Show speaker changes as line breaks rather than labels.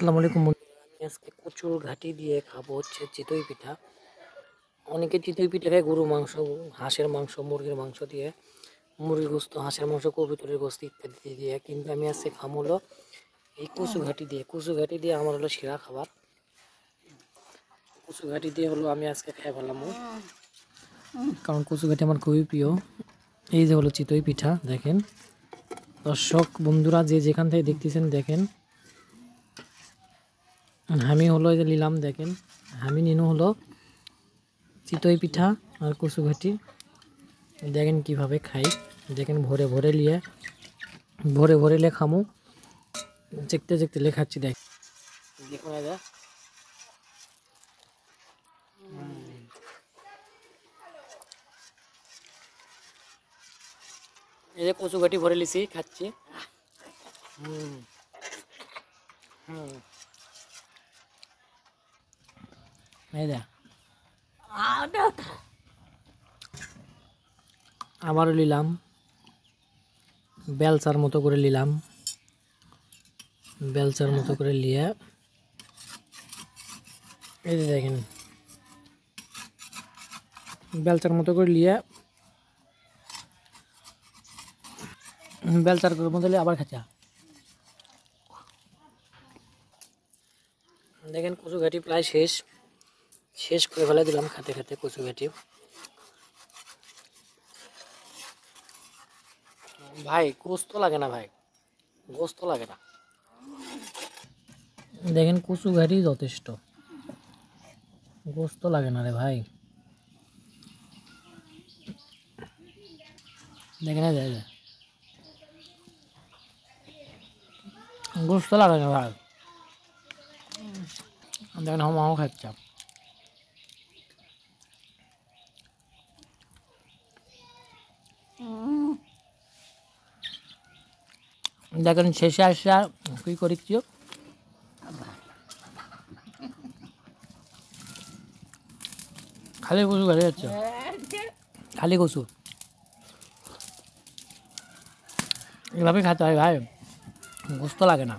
আসসালামু আলাইকুম বন্ধুরা, আমি আজকে কচুর ঘাটি দিয়ে খাবো হচ্ছে চিতই পিঠা। অনেকে চিতই পিঠা খায় গরু মাংস, হাঁসের মাংস, মুরগির মাংস দিয়ে, মুরগির গোস্ত, হাঁসের মাংস, কবুতরের গোস্ত ইত্যাদি দিয়ে, কিন্তু আমি আজকে খাবো হলো এই কচু ঘাটি দিয়ে। কচু ঘাটি দিয়ে আমার হলো সেরা খাবার। কচু ঘাটি দিয়ে হলো আমি আজকে খাই ফেলাম, কারণ কচু ঘাটি আমার খুবই প্রিয়। এই যে হলো চিতই পিঠা, দেখেন দর্শক বন্ধুরা যে যেখান থেকে দেখতেছেন দেখেন। আমি হলো এই যে নিলাম, দেখেন আমি নিনু হলো চিতই পিঠা আর কচু ঘাটি। দেখেন কিভাবে খাই, দেখেন ভরে ভরে লিয়ে খামু, চেকতে চেকতে লিয়ে খাচ্ছি। দেখুন এই যে কচু ঘাটি ভরে লিছি, খাচ্ছি। হুম হুম এই দেখ, আবারও নিলাম, বেলচার মতো করে নিলাম, বেলচার মতো করে নিয়ে এই যে দেখেন বেলচার মতো করে নিয়ে বেলচার করে মতো আবার খাচ্ছা। দেখেন কচু ঘাটি প্রায় শেষ করে ফেলে দিলাম খাতে খাতে কচু ঘাটি। ভাই গোস্ত লাগে না, ভাই গোস্ত লাগে না। দেখেন কচু ঘাটি যথেষ্ট, গোস্ত লাগে না রে ভাই। দেখেন গোস্ত লাগে না ভাই, দেখেন হামাও খাচ্ছা। দেখেন শেষে আসা কি করিচ্ছি, খালি কচু ঘাটি যাচ্ছে, খালি কচু। এভাবে খেতে হয় ভাই, গোস্ত লাগে না।